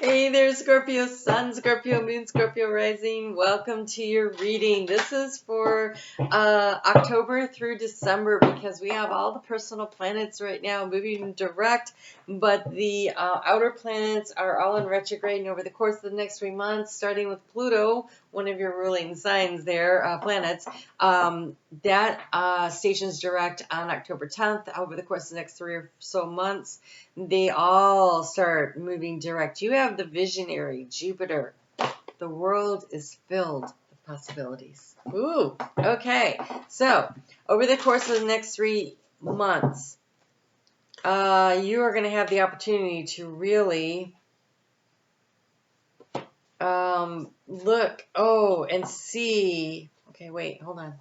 Hey there, Scorpio Sun, Scorpio Moon, Scorpio Rising. Welcome to your reading. This is for October through December because we have all the personal planets right now moving direct, but the outer planets are all in retrograde. And over the course of the next 3 months, starting with Pluto, one of your ruling signs there, planets, that stations direct on October 10th. Over the course of the next 3 or so months, they all start moving direct. You have the visionary Jupiter. The world is filled with possibilities. Ooh, okay. So, over the course of the next 3 months, you are going to have the opportunity to really look, and see. Okay, wait, hold on.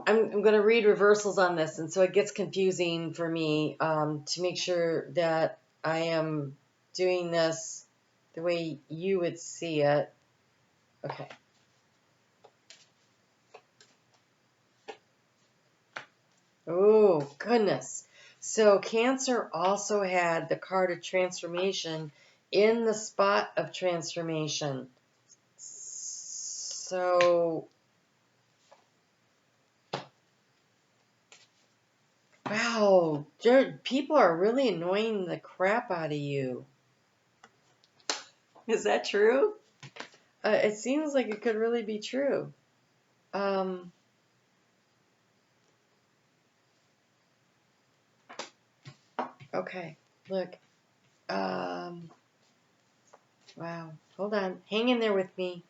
I'm going to read reversals on this, and so it gets confusing for me to make sure that I am doing this the way you would see it. Okay. Oh, goodness. So Cancer also had the card of transformation in the spot of transformation. So, wow, people are really annoying the crap out of you. Is that true? It seems like it could really be true. Okay, look. Wow. Hold on. Hang in there with me.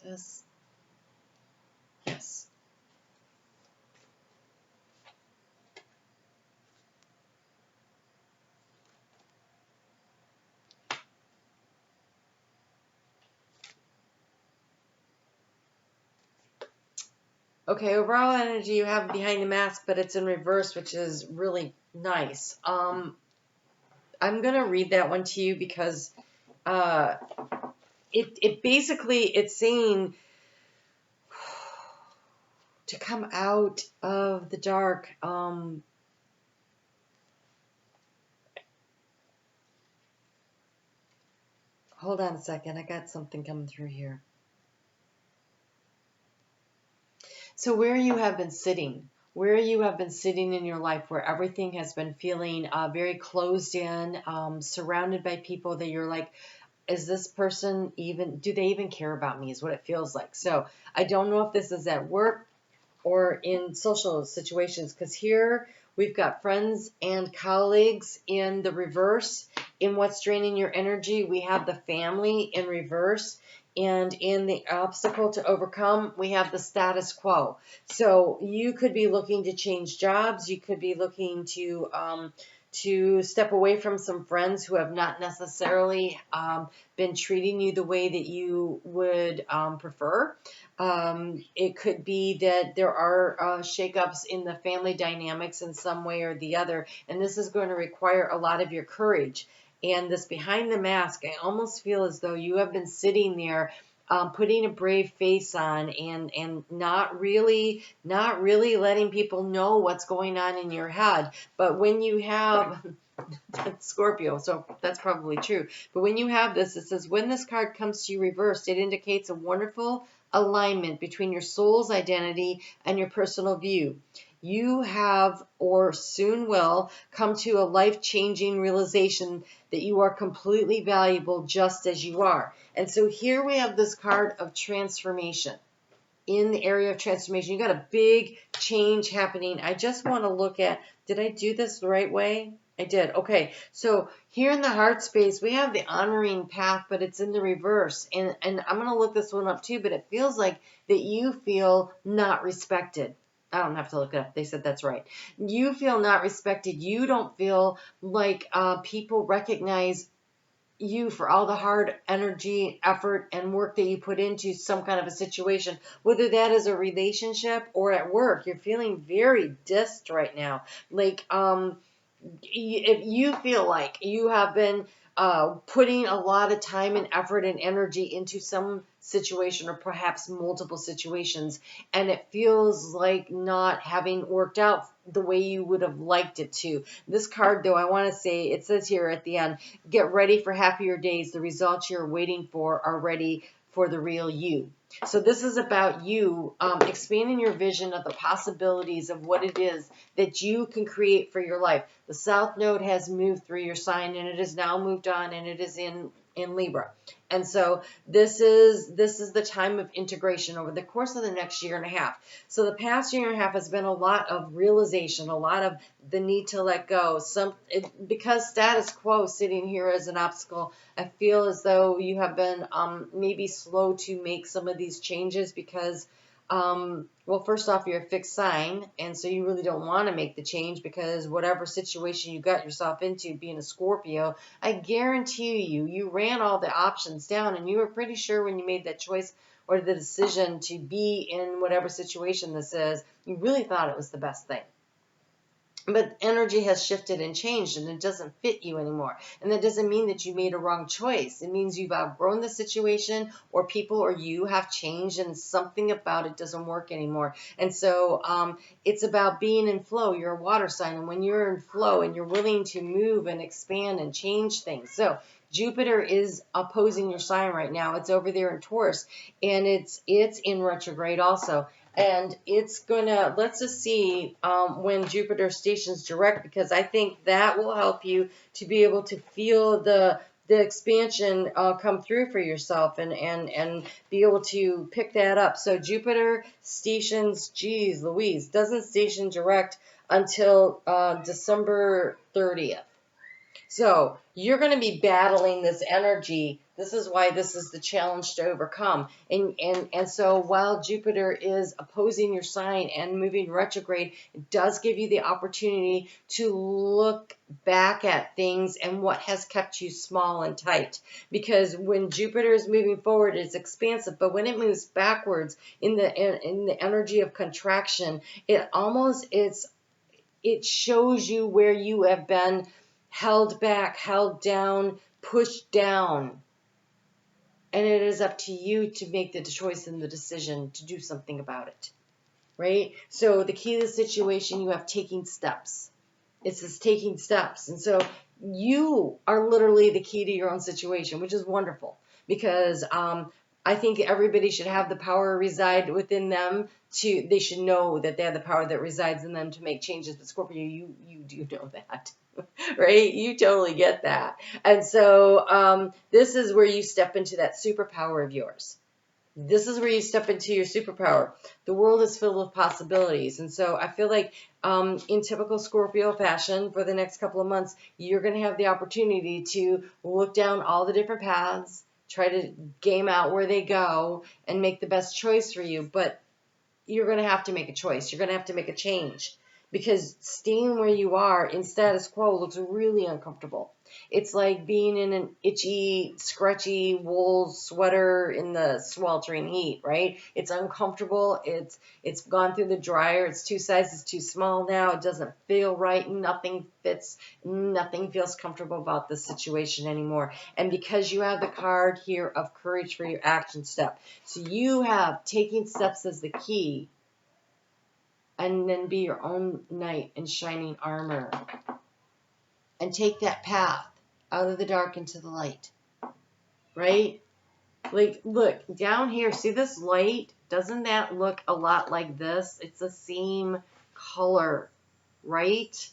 This. Yes. Okay, overall energy you have behind the mask, but it's in reverse, which is really nice. I'm going to read that one to you because it basically, it's saying to come out of the dark. Hold on a second. I got something coming through here. So where you have been sitting in your life, where everything has been feeling very closed in, surrounded by people that you're like, is this person do they even care about me, is what it feels like. So I don't know if this is at work or in social situations, because here we've got friends and colleagues in the reverse. In what's draining your energy, we have the family in reverse. And in the obstacle to overcome, we have the status quo. So you could be looking to change jobs. You could be looking to step away from some friends who have not necessarily been treating you the way that you would prefer. It could be that there are shakeups in the family dynamics in some way or the other, and this is going to require a lot of your courage. And this behind the mask, I almost feel as though you have been sitting there putting a brave face on and not really letting people know what's going on in your head. But when you have Scorpio, so that's probably true. But when you have this, it says, when this card comes to you reversed, it indicates a wonderful alignment between your soul's identity and your personal view. You have, or soon will, come to a life-changing realization that you are completely valuable just as you are. And so here we have this card of transformation. In the area of transformation, you got a big change happening. I just want to look at, did I do this the right way? I did. Okay, so here in the heart space, we have the honoring path, but it's in the reverse. And I'm going to look this one up too, but it feels like that you feel not respected. I don't have to look it up. They said that's right. You feel not respected. You don't feel like people recognize you for all the hard energy, effort, and work that you put into some kind of a situation, whether that is a relationship or at work. You're feeling very dissed right now. Like, if you feel like you have been putting a lot of time and effort and energy into some situation or perhaps multiple situations, and it feels like not having worked out the way you would have liked it to. This card, though, I want to say, it says here at the end, get ready for happier days. The results you're waiting for are ready for the real you. So this is about you expanding your vision of the possibilities of what it is that you can create for your life. The South Node has moved through your sign, and it has now moved on, and it is in Libra. And so this is the time of integration over the course of the next year and a half. So the past year and a half has been a lot of realization, a lot of the need to let go. Because status quo sitting here as an obstacle, I feel as though you have been maybe slow to make some of these changes because well, first off, you're a fixed sign, and so you really don't want to make the change because whatever situation you got yourself into, being a Scorpio, I guarantee you ran all the options down, and you were pretty sure when you made that choice or the decision to be in whatever situation this is, you really thought it was the best thing. But energy has shifted and changed, and it doesn't fit you anymore. And that doesn't mean that you made a wrong choice. It means you've outgrown the situation, or people or you have changed, and something about it doesn't work anymore. And so it's about being in flow. You're a water sign, and when you're in flow and you're willing to move and expand and change things. So Jupiter is opposing your sign right now. It's over there in Taurus, and it's in retrograde also. And it's gonna, let's just see when Jupiter stations direct, because I think that will help you to be able to feel the expansion come through for yourself and be able to pick that up. So Jupiter stations, geez Louise, doesn't station direct until December 30th. So you're going to be battling this energy. This is why this is the challenge to overcome. And so while Jupiter is opposing your sign and moving retrograde, it does give you the opportunity to look back at things and what has kept you small and tight. Because when Jupiter is moving forward, it's expansive, but when it moves backwards in the energy of contraction, it shows you where you have been held back, held down, pushed down. And it is up to you to make the choice and the decision to do something about it, right? So the key to the situation, you have taking steps. It's this taking steps. And so you are literally the key to your own situation, which is wonderful because I think everybody should have the power reside within them. They should know that they have the power that resides in them to make changes. But Scorpio, you do know that, right? You totally get that. And so this is where you step into that superpower of yours. This is where you step into your superpower. The world is filled with possibilities. And so I feel like in typical Scorpio fashion, for the next couple of months, you're going to have the opportunity to look down all the different paths, try to game out where they go, and make the best choice for you. But you're going to have to make a choice. You're going to have to make a change. Because staying where you are in status quo looks really uncomfortable. It's like being in an itchy, scratchy wool sweater in the sweltering heat, right? It's uncomfortable. It's gone through the dryer. It's 2 sizes too small now. It doesn't feel right. Nothing fits. Nothing feels comfortable about this situation anymore. And because you have the card here of courage for your action step, so you have taking steps as the key. And then be your own knight in shining armor. And take that path out of the dark into the light. Right? Like, look, down here, see this light? Doesn't that look a lot like this? It's the same color, right?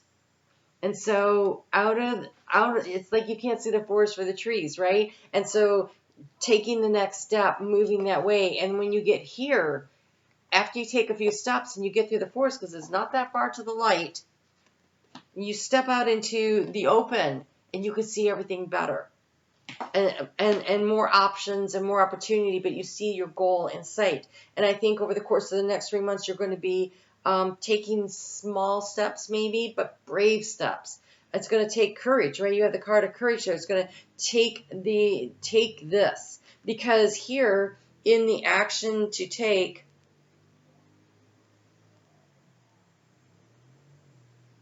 And so it's like you can't see the forest for the trees, right? And so taking the next step, moving that way, and when you get here, after you take a few steps and you get through the forest, because it's not that far to the light, you step out into the open and you can see everything better and more options and more opportunity, but you see your goal in sight. And I think over the course of the next 3 months, you're going to be taking small steps maybe, but brave steps. It's going to take courage, right? You have the card of courage, so it's going to take this, because here in the action to take,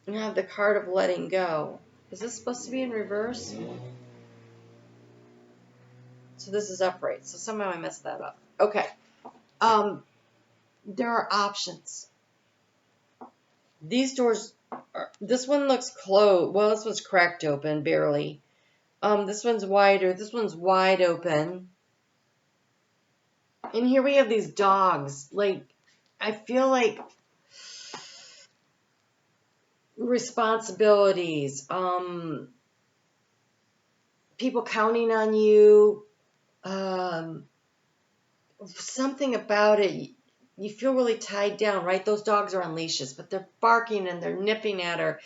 you have the card of letting go. Is this supposed to be in reverse? So this is upright. So somehow I messed that up. Okay. There are options. These doors, this one looks closed. Well, this one's cracked open, barely. This one's wider. This one's wide open. And here we have these dogs. Like, I feel like responsibilities, people counting on you, something about it. You feel really tied down, right? Those dogs are on leashes, but they're barking and they're nipping at her.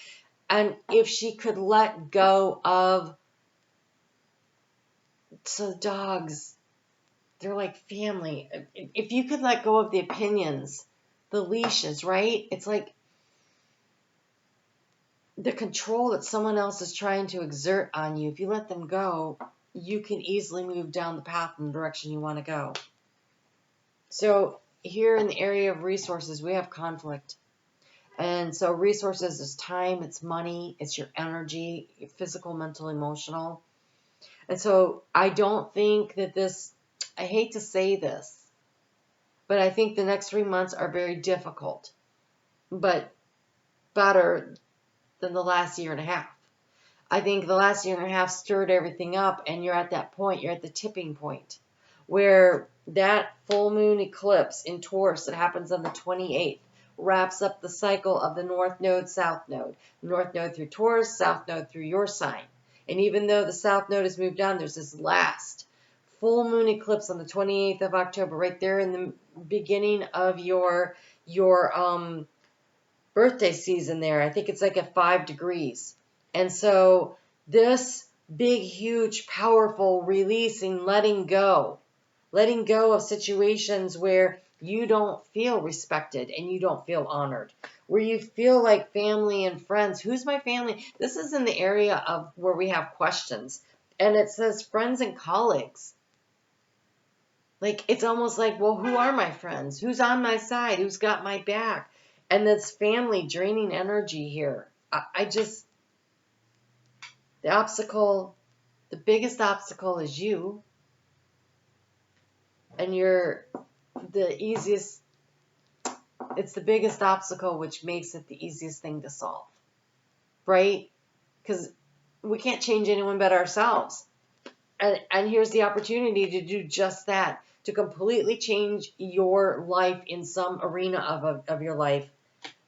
And if she could let go of, so the dogs, they're like family. If you could let go of the opinions, the leashes, right? It's like the control that someone else is trying to exert on you. If you let them go, you can easily move down the path in the direction you want to go. So here in the area of resources, we have conflict. And so resources is time, it's money, it's your energy, your physical, mental, emotional. And so I don't think that this, I hate to say this, but I think the next 3 months are very difficult, but better than the last year and a half. I think the last year and a half stirred everything up, and you're at that point, you're at the tipping point, where that full moon eclipse in Taurus that happens on the 28th wraps up the cycle of the North Node, South Node. North Node through Taurus, South Node through your sign. And even though the South Node has moved on, there's this last full moon eclipse on the 28th of October, right there in the beginning of your birthday season there. I think it's like at 5 degrees. And so this big, huge, powerful releasing, letting go of situations where you don't feel respected and you don't feel honored, where you feel like family and friends. Who's my family? This is in the area of where we have questions. And it says friends and colleagues. Like, it's almost like, well, who are my friends? Who's on my side? Who's got my back? And this family draining energy here. I just, the obstacle, the biggest obstacle is you. And you're the easiest, it's the biggest obstacle, which makes it the easiest thing to solve. Right? Because we can't change anyone but ourselves. And here's the opportunity to do just that, to completely change your life in some arena of your life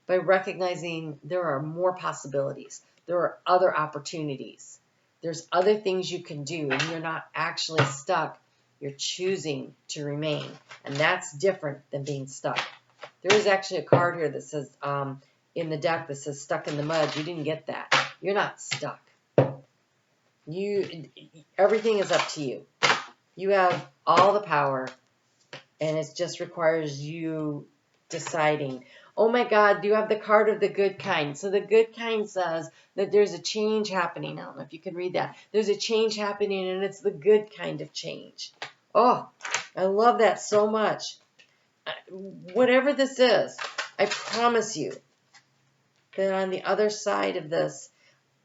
by recognizing there are more possibilities. There are other opportunities. There's other things you can do, and you're not actually stuck. You're choosing to remain, and that's different than being stuck. There is actually a card here that says, in the deck that says stuck in the mud. You didn't get that. You're not stuck. Everything is up to you. You have all the power, and it just requires you deciding. Oh my God, you have the card of the good kind. So the good kind says that there's a change happening. I don't know if you can read that. There's a change happening, and it's the good kind of change. Oh, I love that so much. Whatever this is, I promise you that on the other side of this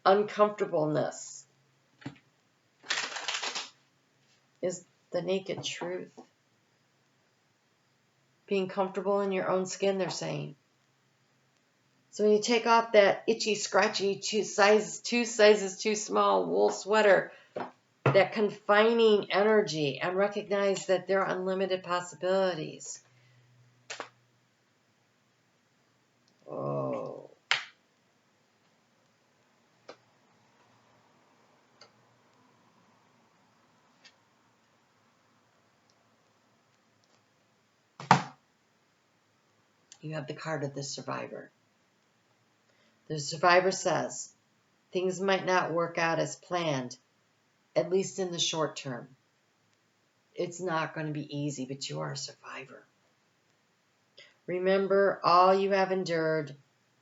uncomfortableness is the naked truth. Being comfortable in your own skin, they're saying. So when you take off that itchy, scratchy, two sizes too small wool sweater, that confining energy, and recognize that there are unlimited possibilities. Oh. You have the card of the survivor. The survivor says, things might not work out as planned, at least in the short term. It's not going to be easy, but you are a survivor. Remember all you have endured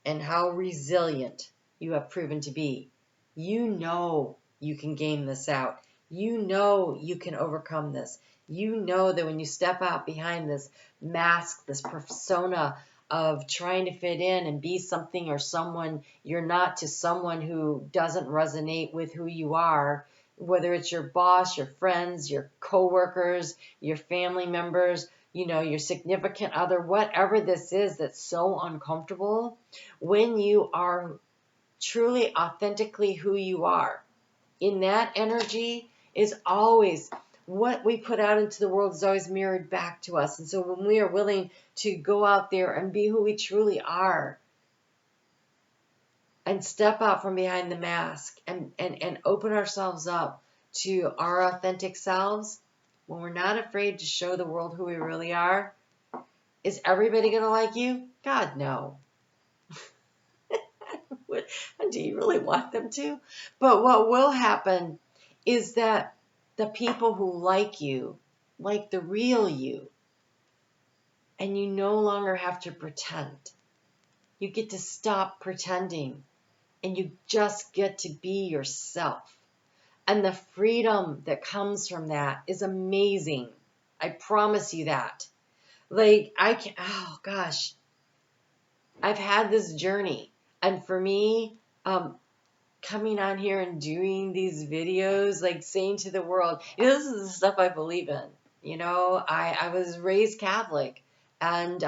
and how resilient you have proven to be. You know you can game this out. You know you can overcome this. You know that when you step out behind this mask, this persona of trying to fit in and be something or someone you're not, to someone who doesn't resonate with who you are, whether it's your boss, your friends, your coworkers, your family members, your significant other, whatever this is that's so uncomfortable, when you are truly authentically who you are, in that energy is always what we put out into the world is always mirrored back to us. And so when we are willing to go out there and be who we truly are and step out from behind the mask and open ourselves up to our authentic selves, when we're not afraid to show the world who we really are, is everybody going to like you? God, no. Do you really want them to? But what will happen is that the people who like you, like the real you, and you no longer have to pretend. You get to stop pretending, and you just get to be yourself. And the freedom that comes from that is amazing. I promise you that. Oh gosh, I've had this journey. And for me, coming on here and doing these videos, like saying to the world, this is the stuff I believe in. I was raised Catholic, and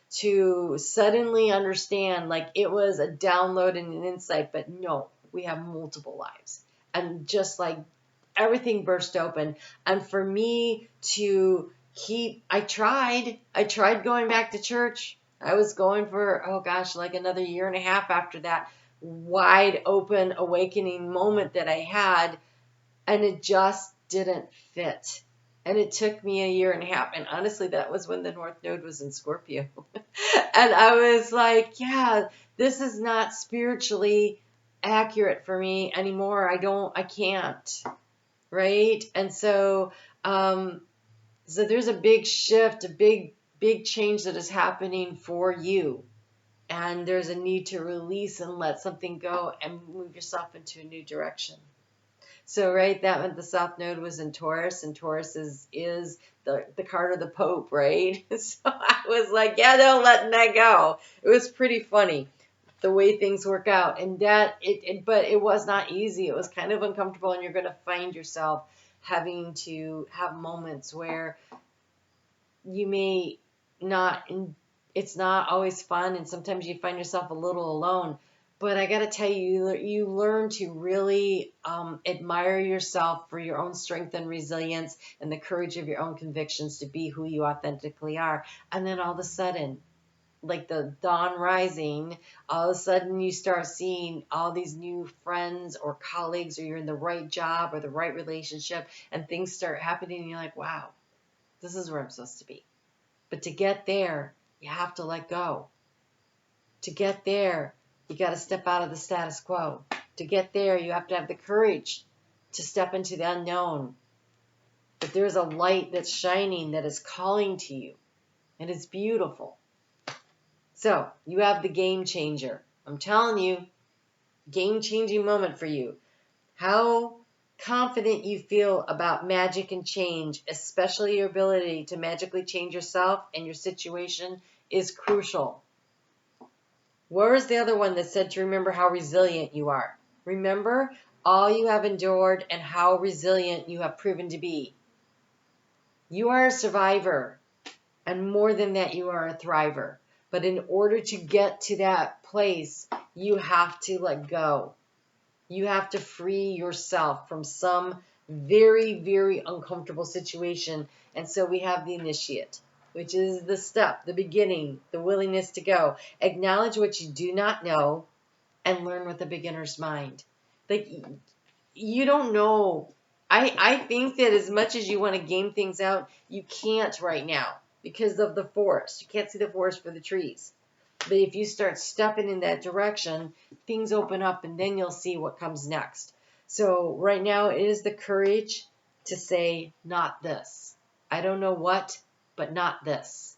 to suddenly understand, like, it was a download and an insight, but no, we have multiple lives, and just like everything burst open. And for me to I tried going back to church. I was going for, oh gosh, like another year and a half after that wide open awakening moment that I had, and it just didn't fit. And it took me a year and a half. And honestly, that was when the North Node was in Scorpio. And I was like, yeah, this is not spiritually accurate for me anymore. I can't. Right? And so there's a big shift, a big change that is happening for you. And there's a need to release and let something go and move yourself into a new direction. So, right, that meant the South Node was in Taurus, and Taurus is the card of the Pope, right? So I was like, yeah, no, letting that go. It was pretty funny the way things work out. And but it was not easy. It was kind of uncomfortable, and you're going to find yourself having to have moments where you may not, it's not always fun, and sometimes you find yourself a little alone. But I got to tell you, you learn to really admire yourself for your own strength and resilience and the courage of your own convictions to be who you authentically are. And then all of a sudden, like the dawn rising, all of a sudden you start seeing all these new friends or colleagues, or you're in the right job or the right relationship, and things start happening, and you're like, wow, this is where I'm supposed to be. But to get there, you have to let go. To get there, you got to step out of the status quo. To get there, you have to have the courage to step into the unknown. But there's a light that's shining that is calling to you, and it's beautiful. So you have the game changer. I'm telling you, game-changing moment for you. How confident you feel about magic and change, especially your ability to magically change yourself and your situation, is crucial. Where is the other one that said to remember how resilient you are? Remember all you have endured and how resilient you have proven to be. You are a survivor, and more than that, you are a thriver. But in order to get to that place, you have to let go. You have to free yourself from some very, very uncomfortable situation. And so we have the initiate, which is the step, the beginning, the willingness to go. Acknowledge what you do not know and learn with a beginner's mind. Like, you don't know. I think that as much as you want to game things out, you can't right now because of the forest. You can't see the forest for the trees. But if you start stepping in that direction, things open up, and then you'll see what comes next. So right now, it is the courage to say, not this. I don't know what, but not this.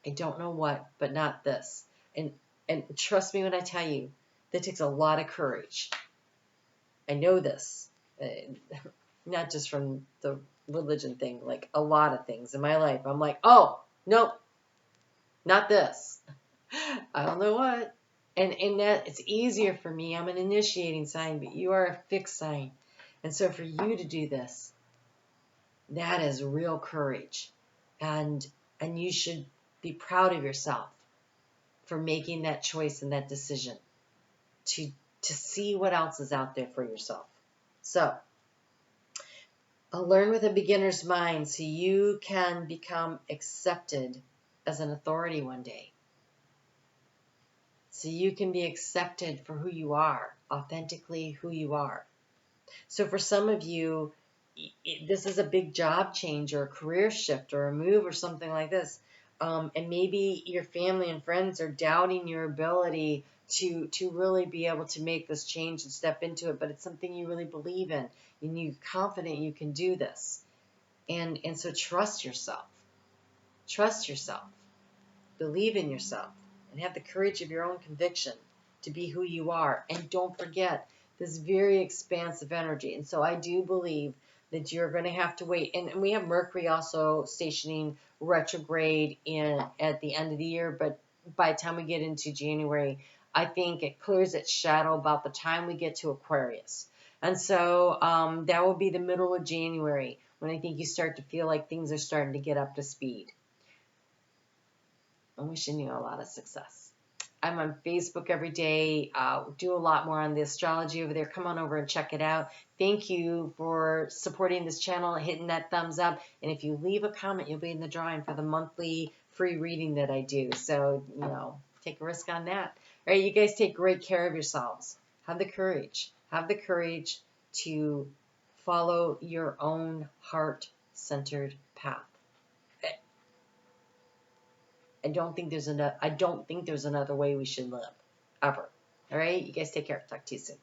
I don't know what, but not this. And trust me when I tell you, that takes a lot of courage. I know this, not just from the religion thing, like a lot of things in my life. I'm like, oh, nope, not this. I don't know what, And that it's easier for me. I'm an initiating sign, but you are a fixed sign. And so for you to do this, that is real courage. And you should be proud of yourself for making that choice and that decision to see what else is out there for yourself. So, learn with a beginner's mind so you can become accepted as an authority one day. So you can be accepted for who you are, authentically who you are. So for some of you, this is a big job change or a career shift or a move or something like this. And maybe your family and friends are doubting your ability to really be able to make this change and step into it, but it's something you really believe in and you're confident you can do this. And so trust yourself. Trust yourself. Believe in yourself and have the courage of your own conviction to be who you are. And don't forget this very expansive energy. And so I do believe that you're going to have to wait. And we have Mercury also stationing retrograde at the end of the year. But by the time we get into January, I think it clears its shadow about the time we get to Aquarius. And so that will be the middle of January when I think you start to feel like things are starting to get up to speed. I'm wishing you a lot of success. I'm on Facebook every day, do a lot more on the astrology over there. Come on over and check it out. Thank you for supporting this channel, hitting that thumbs up. And if you leave a comment, you'll be in the drawing for the monthly free reading that I do. So, take a risk on that. All right, you guys take great care of yourselves. Have the courage. Have the courage to follow your own heart-centered path. I don't think there's another way we should live, ever. All right, you guys take care. Talk to you soon.